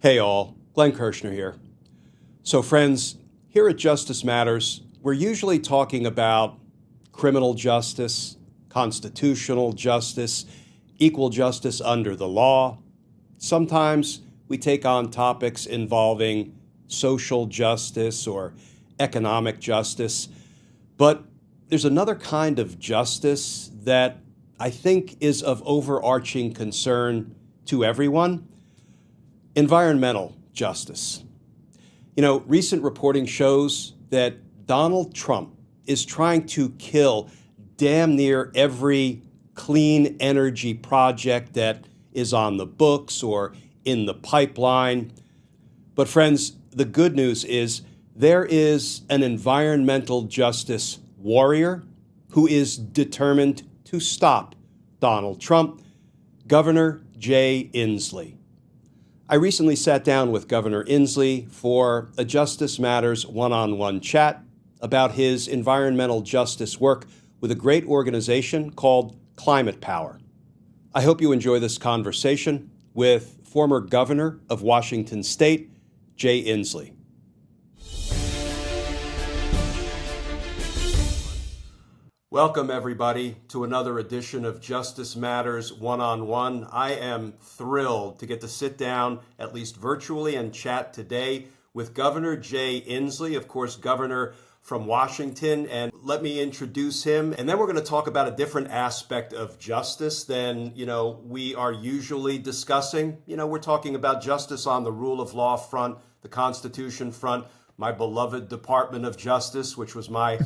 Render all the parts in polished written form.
Hey all, Glenn Kirshner here. So friends, here at Justice Matters, we're usually talking about criminal justice, constitutional justice, equal justice under the law. Sometimes we take on topics involving social justice or economic justice, but there's another kind of justice that I think is of overarching concern to everyone: environmental justice. Recent reporting shows that Donald Trump is trying to kill damn near every clean energy project that is on the books or in the pipeline. But friends, the good news is there is an environmental justice warrior who is determined to stop Donald Trump, Governor Jay Inslee. I recently sat down with Governor Inslee for a Justice Matters one-on-one chat about his environmental justice work with a great organization called Climate Power. I hope you enjoy this conversation with former Governor of Washington State, Jay Inslee. Welcome, everybody, to another edition of Justice Matters One-on-One. I am thrilled to get to sit down, at least virtually, and chat today with Governor Jay Inslee, of course, Governor from Washington. And let me introduce him. And then we're going to talk about a different aspect of justice than, we are usually discussing. We're talking about justice on the rule of law front, the Constitution front, my beloved Department of Justice, which was my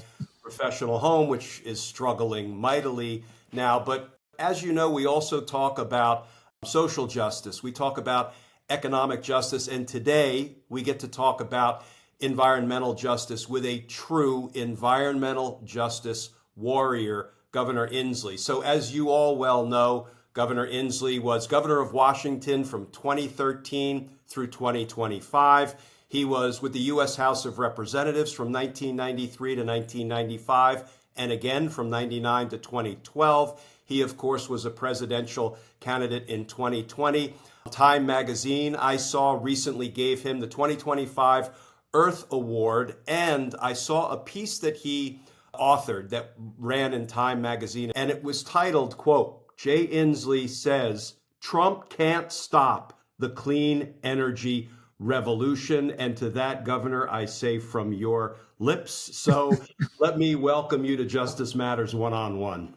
professional home, which is struggling mightily now. But as you know, we also talk about social justice. We talk about economic justice. And today we get to talk about environmental justice with a true environmental justice warrior, Governor Inslee. So as you all well know, Governor Inslee was governor of Washington from 2013 through 2025. He was with the U.S. House of Representatives from 1993 to 1995, and again from 99 to 2012. He, of course, was a presidential candidate in 2020. Time magazine, I saw, recently gave him the 2025 Earth Award, and I saw a piece that he authored that ran in Time magazine, and it was titled, quote, "Jay Inslee says Trump can't stop the clean energy revolution." And to that, Governor, I say from your lips. So let me welcome you to Justice Matters One-on-One.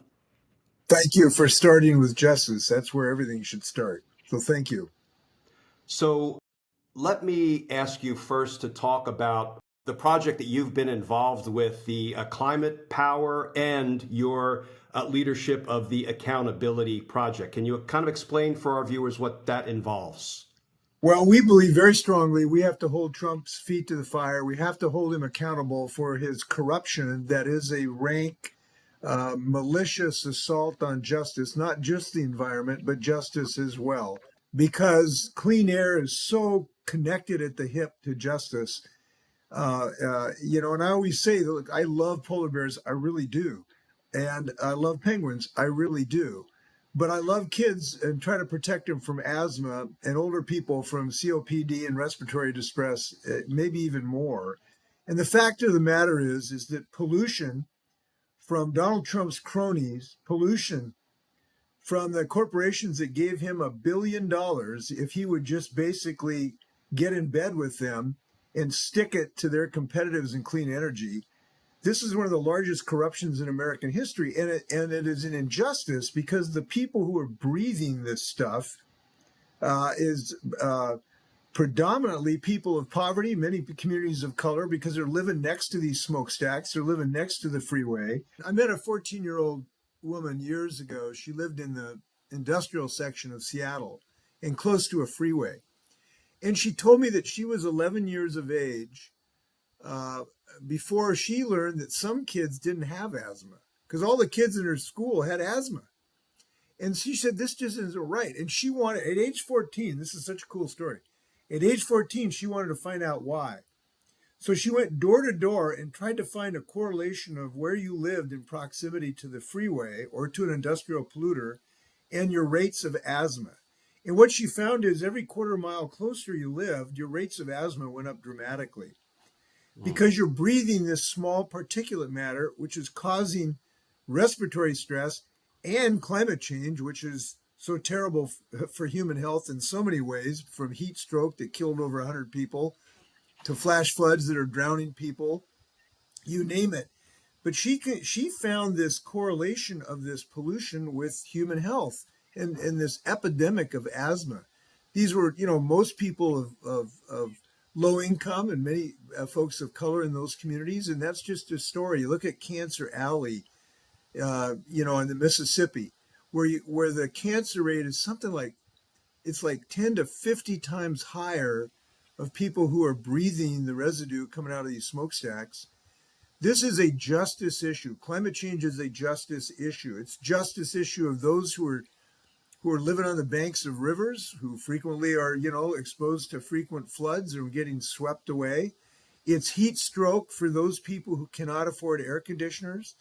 Thank you for starting with justice. That's where everything should start. So thank you. So let me ask you first to talk about the project that you've been involved with, the Climate Power, and your leadership of the Accountability Project. Can you kind of explain for our viewers what that involves? Well, we believe very strongly we have to hold Trump's feet to the fire. We have to hold him accountable for his corruption that is a rank, malicious assault on justice, not just the environment, but justice as well. Because clean air is so connected at the hip to justice. And I always say, look, I love polar bears. I really do. And I love penguins. I really do. But I love kids and try to protect them from asthma, and older people from COPD and respiratory distress, maybe even more. And the fact of the matter is that pollution from Donald Trump's cronies, pollution from the corporations that gave him $1 billion if he would just basically get in bed with them and stick it to their competitives in clean energy. This is one of the largest corruptions in American history, and it is an injustice because the people who are breathing this stuff is predominantly people of poverty, many communities of color, because they're living next to these smokestacks, they're living next to the freeway. I met a 14-year-old woman years ago. She lived in the industrial section of Seattle and close to a freeway. And she told me that she was 11 years of age before she learned that some kids didn't have asthma, because all the kids in her school had asthma. And she said, this just isn't right. And she wanted, at age 14, this is such a cool story. At age 14, she wanted to find out why. So she went door to door and tried to find a correlation of where you lived in proximity to the freeway or to an industrial polluter and your rates of asthma. And what she found is every quarter mile closer you lived, your rates of asthma went up dramatically because you're breathing this small particulate matter, which is causing respiratory stress and climate change, which is so terrible for human health in so many ways, from heat stroke that killed over 100 people to flash floods that are drowning people, you name it. But she found this correlation of this pollution with human health and this epidemic of asthma. These were, most people of low income and many folks of color in those communities. And that's just a story. You look at Cancer Alley, in the Mississippi, where the cancer rate is something like, it's like 10 to 50 times higher of people who are breathing the residue coming out of these smokestacks. This is a justice issue. Climate change is a justice issue. It's justice issue of those who are living on the banks of rivers, who frequently are, exposed to frequent floods or getting swept away. It's heat stroke for those people who cannot afford air conditioners.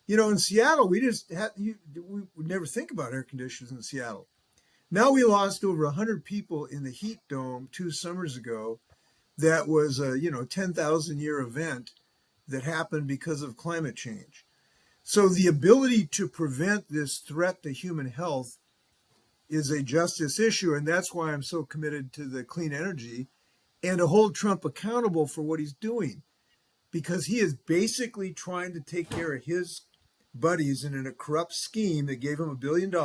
In Seattle, we would never think about air conditioners in Seattle. Now we lost over 100 people in the heat dome 2 summers ago. That was a 10,000 year event that happened because of climate change. So the ability to prevent this threat to human health is a justice issue, and that's why I'm so committed to the clean energy and to hold Trump accountable for what he's doing, because he is basically trying to take care of his buddies in a corrupt scheme that gave him $1 billion,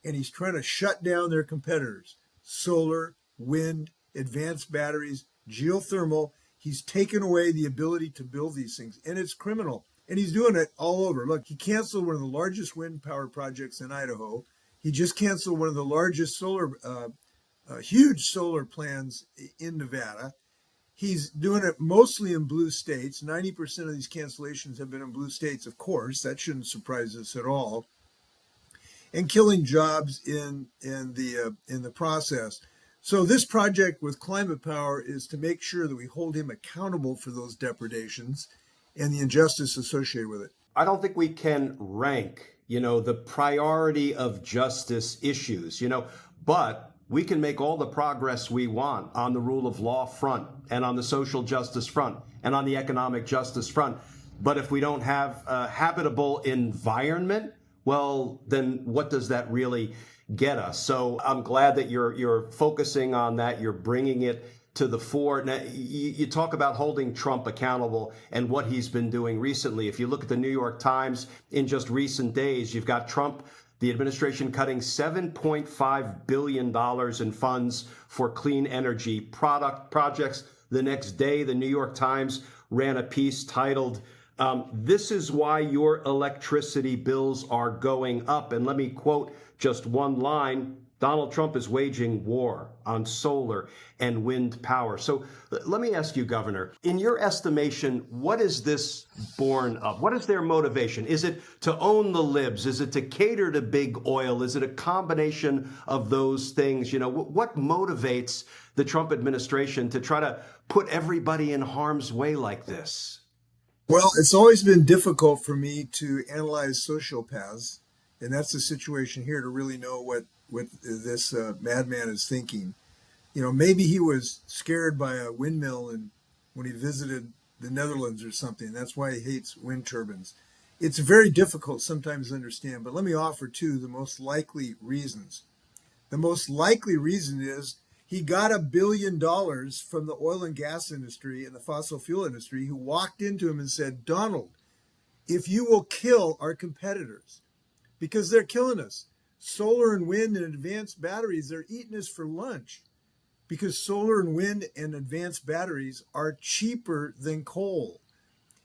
and he's trying to shut down their competitors: solar, wind, advanced batteries, geothermal. He's taken away the ability to build these things, and it's criminal. And he's doing it all over. Look, he canceled one of the largest wind power projects in Idaho. He just canceled one of the largest huge solar plans in Nevada. He's doing it mostly in blue states. 90% of these cancellations have been in blue states, of course. That shouldn't surprise us at all. And killing jobs in the process. So this project with Climate Power is to make sure that we hold him accountable for those depredations and the injustice associated with it. I don't think we can rank, the priority of justice issues, but we can make all the progress we want on the rule of law front and on the social justice front and on the economic justice front. But if we don't have a habitable environment, well, then what does that really get us? So I'm glad that you're focusing on that. You're bringing it to the fore. Now, you talk about holding Trump accountable and what he's been doing recently. If you look at the New York Times in just recent days, you've got Trump, the administration, cutting $7.5 billion in funds for clean energy projects. The next day, the New York Times ran a piece titled, "This is why your electricity bills are going up." And let me quote just one line: "Donald Trump is waging war on solar and wind power." So let me ask you, Governor, in your estimation, what is this born of? What is their motivation? Is it to own the libs? Is it to cater to big oil? Is it a combination of those things? What motivates the Trump administration to try to put everybody in harm's way like this? Well, it's always been difficult for me to analyze sociopaths, and that's the situation here, to really know what this madman is thinking. Maybe he was scared by a windmill when he visited the Netherlands or something. That's why he hates wind turbines. It's very difficult sometimes to understand, but let me offer the most likely reasons. The most likely reason is he got $1 billion from the oil and gas industry and the fossil fuel industry, who walked into him and said, "Donald, if you will kill our competitors, because they're killing us. Solar and wind and advanced batteries, they're eating us for lunch, because solar and wind and advanced batteries are cheaper than coal."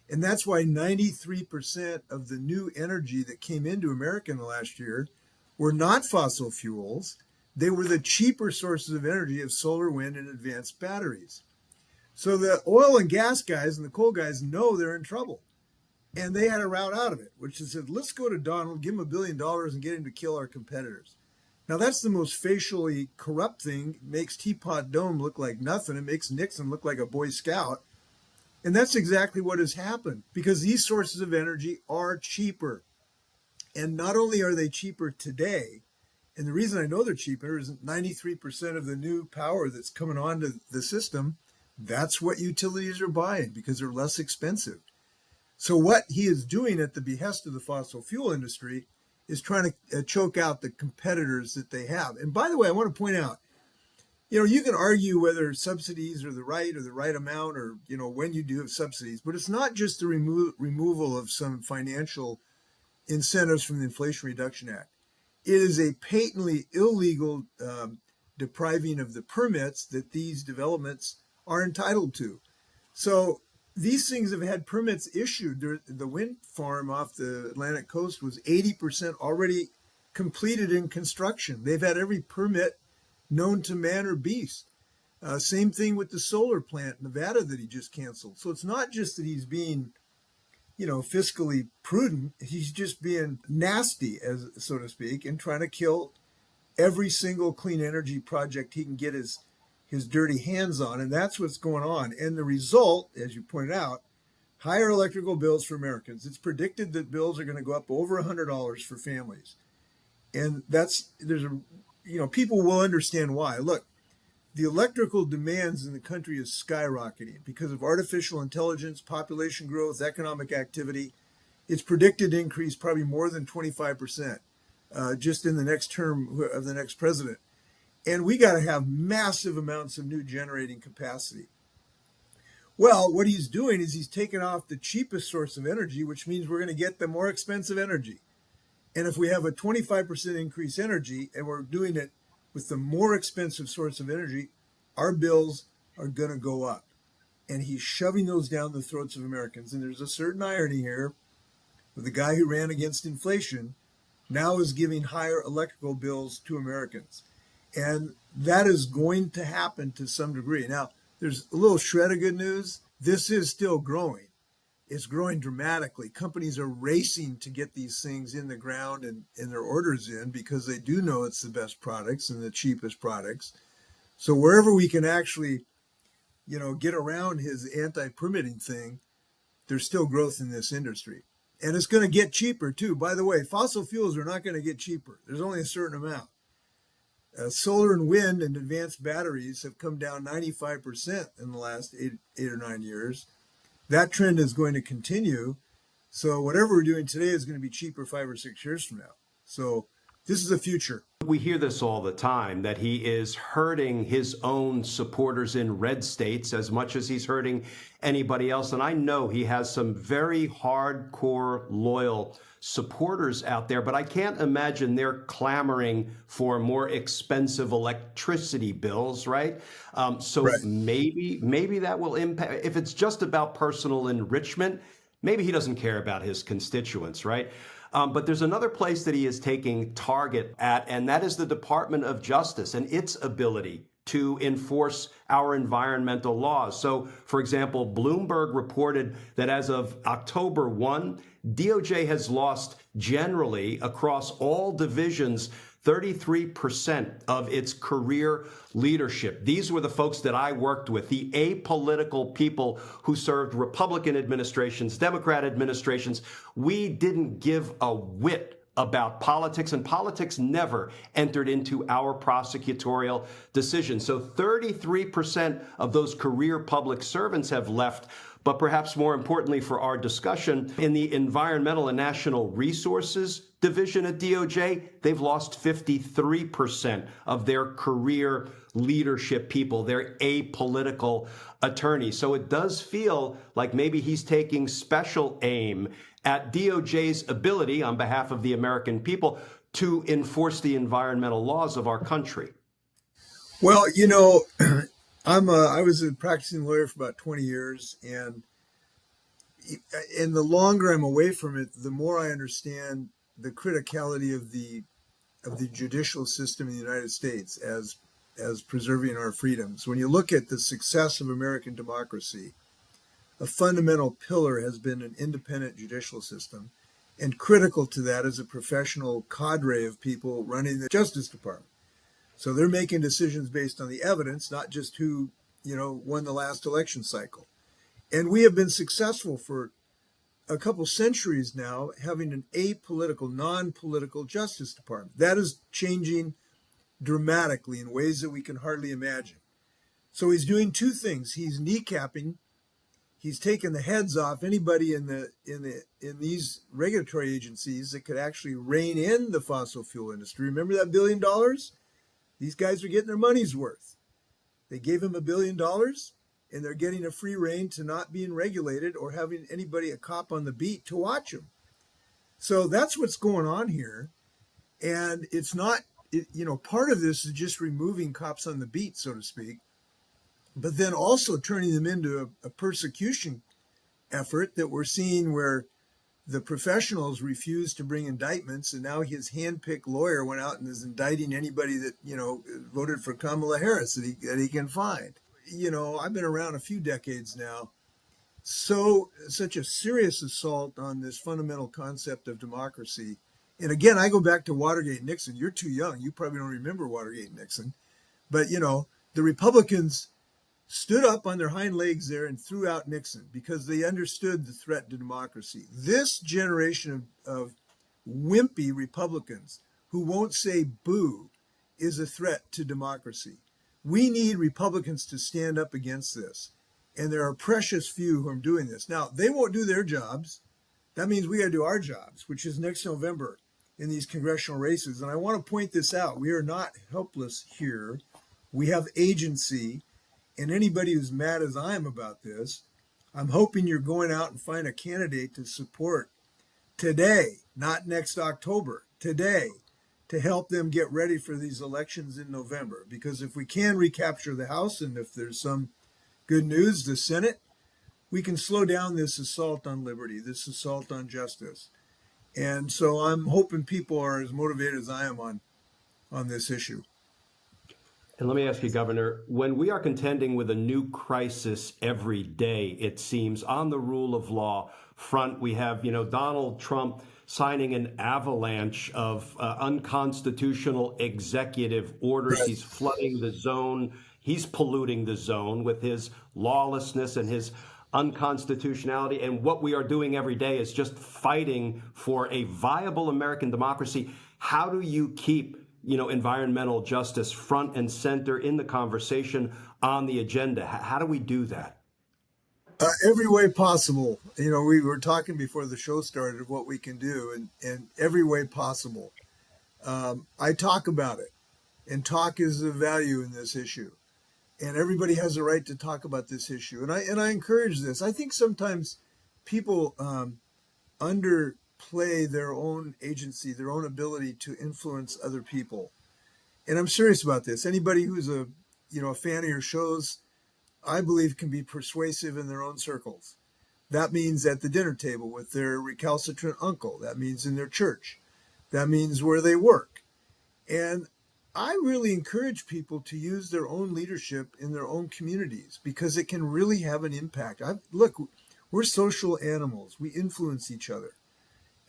And that's why 93% of the new energy that came into America in the last year were not fossil fuels. They were the cheaper sources of energy of solar, wind, and advanced batteries. So the oil and gas guys and the coal guys know they're in trouble. And they had a route out of it, which is said, let's go to Donald, give him $1 billion and get him to kill our competitors. Now, that's the most facially corrupt thing. It makes Teapot Dome look like nothing. It makes Nixon look like a Boy Scout. And that's exactly what has happened, because these sources of energy are cheaper. And not only are they cheaper today, And the reason I know they're cheaper is 93% of the new power that's coming onto the system, that's what utilities are buying because they're less expensive. So what he is doing at the behest of the fossil fuel industry is trying to choke out the competitors that they have. And by the way, I want to point out, you can argue whether subsidies are the right amount or, when you do have subsidies, but it's not just the removal of some financial incentives from the Inflation Reduction Act. It is a patently illegal depriving of the permits that these developments are entitled to. So these things have had permits issued. The wind farm off the Atlantic coast was 80% already completed in construction. They've had every permit known to man or beast. Same thing with the solar plant in Nevada that he just canceled. So it's not just that he's being, fiscally prudent. He's just being nasty, as so to speak, and trying to kill every single clean energy project he can get his dirty hands on. And that's what's going on. And the result, as you pointed out, higher electrical bills for Americans. It's predicted that bills are going to go up over $100 for families. And people will understand why. Look, the electrical demands in the country is skyrocketing because of artificial intelligence, population growth, economic activity. It's predicted to increase probably more than 25% just in the next term of the next president. And we got to have massive amounts of new generating capacity. Well, what he's doing is he's taking off the cheapest source of energy, which means we're going to get the more expensive energy. And if we have a 25% increase energy and we're doing it with the more expensive source of energy, our bills are going to go up. And he's shoving those down the throats of Americans. And there's a certain irony here with the guy who ran against inflation now is giving higher electrical bills to Americans. And that is going to happen to some degree. Now, there's a little shred of good news. This is still growing. It's growing dramatically. Companies are racing to get these things in the ground and their orders in because they do know it's the best products and the cheapest products. So wherever we can actually, get around his anti-permitting thing, there's still growth in this industry. And it's going to get cheaper too. By the way, fossil fuels are not going to get cheaper. There's only a certain amount. Solar and wind and advanced batteries have come down 95% in the last eight or 9 years. That trend is going to continue. So whatever we're doing today is going to be cheaper 5 or 6 years from now. So this is the future. We hear this all the time, that he is hurting his own supporters in red states as much as he's hurting anybody else. And I know he has some very hardcore, loyal supporters out there, but I can't imagine they're clamoring for more expensive electricity bills, right? Right. Maybe that will impact. If it's just about personal enrichment, maybe he doesn't care about his constituents, right? But there's another place that he is taking target at, and that is the Department of Justice and its ability to enforce our environmental laws. So, for example, Bloomberg reported that as of October 1, DOJ has lost generally across all divisions 33% of its career leadership. These were the folks that I worked with, the apolitical people who served Republican administrations, Democrat administrations. We didn't give a whit about politics, and politics never entered into our prosecutorial decisions. So 33% of those career public servants have left. But perhaps more importantly for our discussion, in the Environmental and National Resources Division at DOJ, they've lost 53% of their career leadership people, their apolitical attorneys. So it does feel like maybe he's taking special aim at DOJ's ability on behalf of the American people to enforce the environmental laws of our country. Well, I was a practicing lawyer for about 20 years, and the longer I'm away from it, the more I understand the criticality of the judicial system in the United States as preserving our freedoms. When you look at the success of American democracy, a fundamental pillar has been an independent judicial system, and critical to that is a professional cadre of people running the Justice Department. So they're making decisions based on the evidence, not just who, won the last election cycle. And we have been successful for a couple centuries now having an apolitical, non-political Justice Department. That is changing dramatically in ways that we can hardly imagine. So he's doing two things. He's kneecapping. He's taking the heads off anybody in these regulatory agencies that could actually rein in the fossil fuel industry. Remember that $1 billion? These guys are getting their money's worth. They gave him $1 billion, and they're getting a free rein to not being regulated or having anybody, a cop on the beat, to watch them. So that's what's going on here. And it's not, part of this is just removing cops on the beat, so to speak, but then also turning them into a persecution effort that we're seeing where the professionals refuse to bring indictments, and now his hand-picked lawyer went out and is indicting anybody that voted for Kamala Harris that he can find. I've been around a few decades now. Such a serious assault on this fundamental concept of democracy. And again, I go back to Watergate Nixon. You're too young. You probably don't remember Watergate Nixon. But, the Republicans stood up on their hind legs there and threw out Nixon because they understood the threat to democracy. This generation of wimpy Republicans who won't say boo is a threat to democracy. We need Republicans to stand up against this. And there are precious few who are doing this. Now, they won't do their jobs. That means we got to do our jobs, which is next November in these congressional races. And I want to point this out. We are not helpless here. We have agency. And anybody who's mad as I am about this, I'm hoping you're going out and find a candidate to support today, not next October, today, to help them get ready for these elections in November. Because if we can recapture the House, and if there's some good news, the Senate, we can slow down this assault on liberty, this assault on justice. And so I'm hoping people are as motivated as I am on this issue. And let me ask you, Governor, when we are contending with a new crisis every day, it seems, on the rule of law front, we have, Donald Trump signing an avalanche of unconstitutional executive orders. He's flooding the zone. He's polluting the zone with his lawlessness and his unconstitutionality. And what we are doing every day is just fighting for a viable American democracy. How do you keep environmental justice front and center in the conversation on the agenda? How do we do that? Every way possible. We were talking before the show started of what we can do, and every way possible. I talk about it, and talk is the value in this issue. And everybody has a right to talk about this issue. And I encourage this. I think sometimes people underplay their own agency, their own ability to influence other people. And I'm serious about this. Anybody who's a fan of your shows, I believe, can be persuasive in their own circles. That means at the dinner table with their recalcitrant uncle. That means in their church. That means where they work. And I really encourage people to use their own leadership in their own communities because it can really have an impact. Look, we're social animals. We influence each other.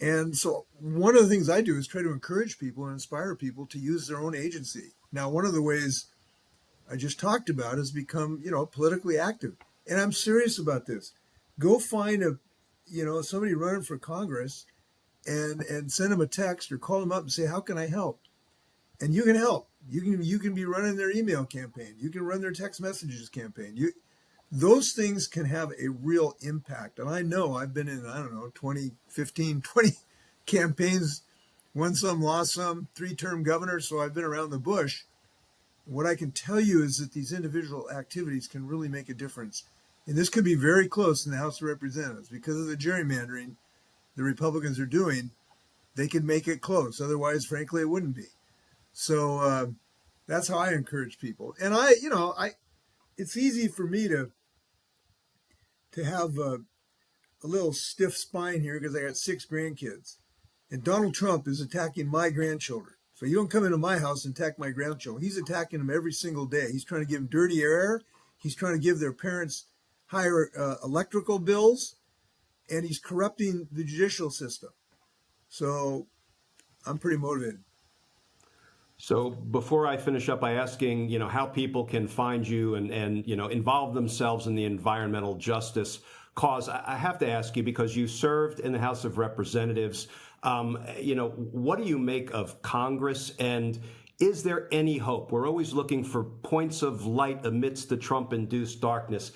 And so one of the things I do is try to encourage people and inspire people to use their own agency. Now, one of the ways I just talked about is become, politically active. And I'm serious about this. Go find somebody running for Congress and send them a text or call them up and say, how can I help? And you can help. You can be running their email campaign. You can run their text messages campaign. Those things can have a real impact. And I know I've been in, 20 campaigns, won some, lost some, 3-term governor. So I've been around the bush. What I can tell you is that these individual activities can really make a difference. And this could be very close in the House of Representatives because of the gerrymandering the Republicans are doing. They could make it close. Otherwise, frankly, it wouldn't be. So that's how I encourage people. And it's easy for me to have a little stiff spine here because I got 6 grandkids. And Donald Trump is attacking my grandchildren. So you don't come into my house and attack my grandchildren. He's attacking them every single day. He's trying to give them dirty air. He's trying to give their parents higher electrical bills. And he's corrupting the judicial system. So I'm pretty motivated. So before I finish up by asking, how people can find you and involve themselves in the environmental justice cause, I have to ask you because you served in the House of Representatives. What do you make of Congress, and is there any hope? We're always looking for points of light amidst the Trump-induced darkness.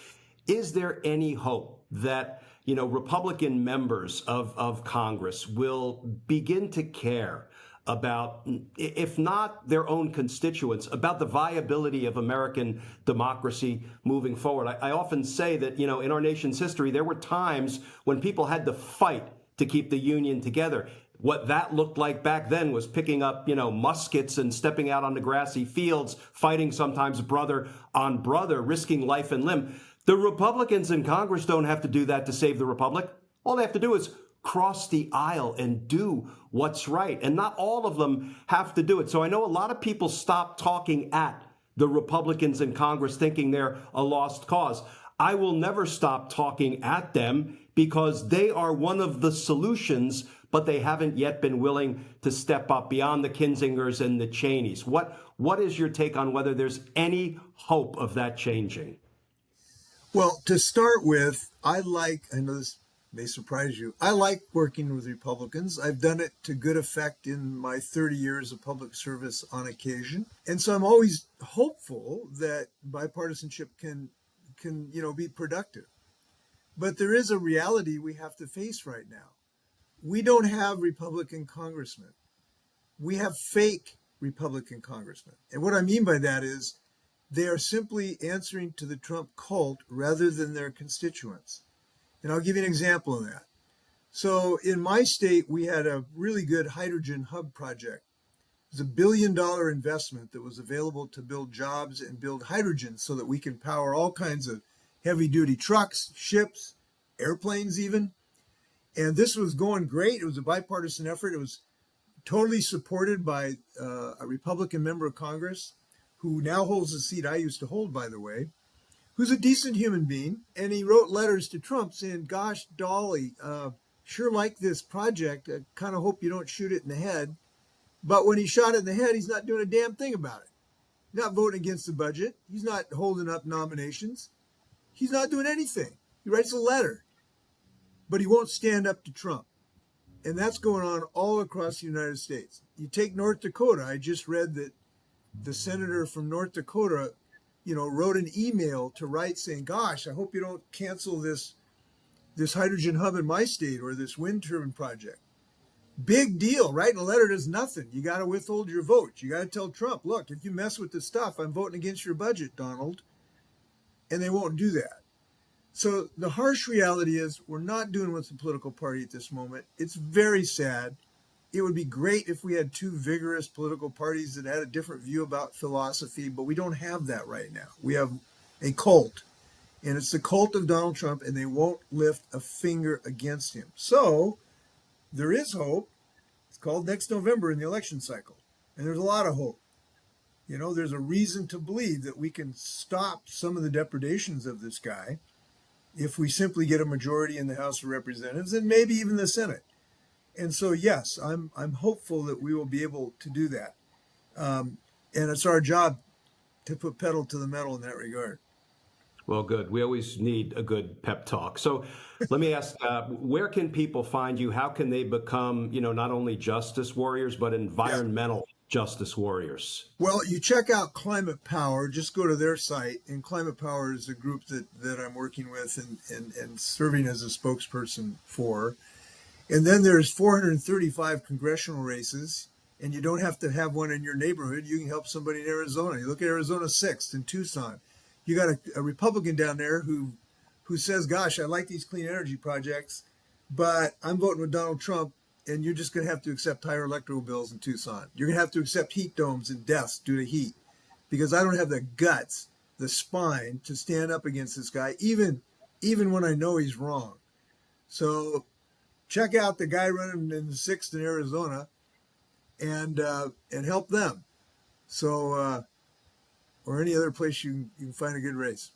Is there any hope that Republican members of Congress will begin to care about, if not their own constituents, about the viability of American democracy moving forward? I often say that, in our nation's history, there were times when people had to fight to keep the Union together. What that looked like back then was picking up, muskets and stepping out on the grassy fields, fighting sometimes brother on brother, risking life and limb. The Republicans in Congress don't have to do that to save the republic. All they have to do is cross the aisle and do what's right. And not all of them have to do it. So I know a lot of people stop talking at the Republicans in Congress thinking they're a lost cause. I will never stop talking at them because they are one of the solutions, but they haven't yet been willing to step up beyond the Kinsingers and the Cheneys. What is your take on whether there's any hope of that changing? Well, to start with, I know this may surprise you, I like working with Republicans. I've done it to good effect in my 30 years of public service on occasion. And so I'm always hopeful that bipartisanship can be productive. But there is a reality we have to face right now. We don't have Republican congressmen. We have fake Republican congressmen. And what I mean by that is they are simply answering to the Trump cult rather than their constituents. And I'll give you an example of that. So in my state, we had a really good hydrogen hub project. It was a $1 billion investment that was available to build jobs and build hydrogen so that we can power all kinds of heavy duty trucks, ships, airplanes even. And this was going great. It was a bipartisan effort. It was totally supported by a Republican member of Congress who now holds the seat I used to hold, by the way, who's a decent human being. And he wrote letters to Trump saying, gosh, Dolly, sure like this project. I kind of hope you don't shoot it in the head. But when he shot it in the head, he's not doing a damn thing about it. He's not voting against the budget. He's not holding up nominations. He's not doing anything. He writes a letter, but he won't stand up to Trump. And that's going on all across the United States. You take North Dakota. I just read that the senator from North Dakota, wrote an email to Wright saying, gosh, I hope you don't cancel this hydrogen hub in my state or this wind turbine project. Big deal. Writing a letter does nothing. You got to withhold your vote. You got to tell Trump, look, if you mess with this stuff, I'm voting against your budget, Donald. And they won't do that. So the harsh reality is we're not doing with the political party at this moment. It's very sad. It would be great if we had two vigorous political parties that had a different view about philosophy, but we don't have that right now. We have a cult, and it's the cult of Donald Trump, and they won't lift a finger against him. So there is hope. It's called next November in the election cycle, and there's a lot of hope. There's a reason to believe that we can stop some of the depredations of this guy if we simply get a majority in the House of Representatives and maybe even the Senate. And so, yes, I'm hopeful that we will be able to do that. And it's our job to put pedal to the metal in that regard. Well, good. We always need a good pep talk. So let me ask, where can people find you? How can they become, not only justice warriors, but environmental justice warriors? Well, you check out Climate Power. Just go to their site. And Climate Power is a group that I'm working with and serving as a spokesperson for. And then there's 435 congressional races, and you don't have to have one in your neighborhood. You can help somebody in Arizona. You look at Arizona 6th in Tucson. You got a Republican down there who says, gosh, I like these clean energy projects, but I'm voting with Donald Trump, and you're just going to have to accept higher electrical bills in Tucson. You're going to have to accept heat domes and deaths due to heat because I don't have the guts, the spine to stand up against this guy, even when I know he's wrong. So check out the guy running in the 6th in Arizona and help them. So, or any other place you can find a good race.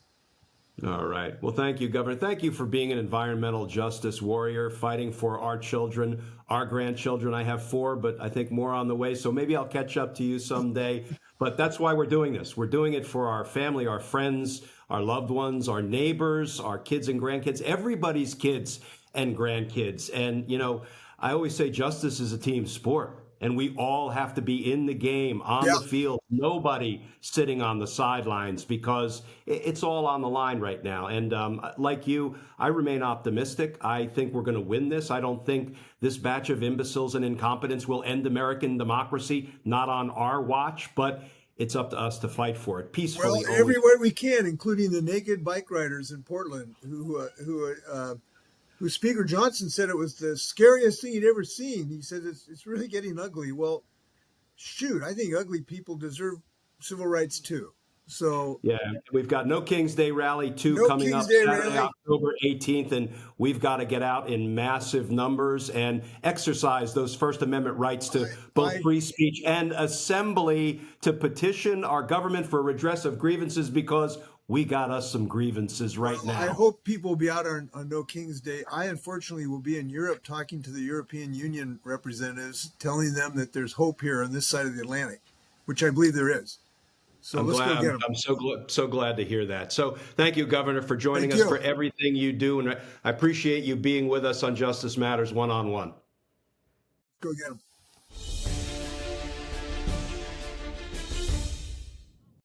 All right. Well, thank you, Governor. Thank you for being an environmental justice warrior, fighting for our children, our grandchildren. I have four, but I think more on the way. So maybe I'll catch up to you someday. But that's why we're doing this. We're doing it for our family, our friends, our loved ones, our neighbors, our kids and grandkids, everybody's kids and grandkids. And, I always say justice is a team sport. And we all have to be in the game, on Yeah. the field, nobody sitting on the sidelines, because it's all on the line right now. And like you, I remain optimistic. I think we're going to win this. I don't think this batch of imbeciles and incompetence will end American democracy, not on our watch, but it's up to us to fight for it peacefully. Well, everywhere we can, including the naked bike riders in Portland, who Speaker Johnson said it was the scariest thing he'd ever seen. He said it's really getting ugly. Well, shoot, I think ugly people deserve civil rights too. So yeah, we've got No King's Day Rally 2 no coming King's up Day Saturday, rally. October 18th, and we've got to get out in massive numbers and exercise those First Amendment rights to both free speech and assembly, to petition our government for redress of grievances, because we got us some grievances right now. I hope people will be out on No King's Day. I unfortunately will be in Europe talking to the European Union representatives, telling them that there's hope here on this side of the Atlantic, which I believe there is. So let's go get them. I'm so glad to hear that. So thank you, Governor, for joining us, for everything you do. And I appreciate you being with us on Justice Matters One-on-One. Go get them.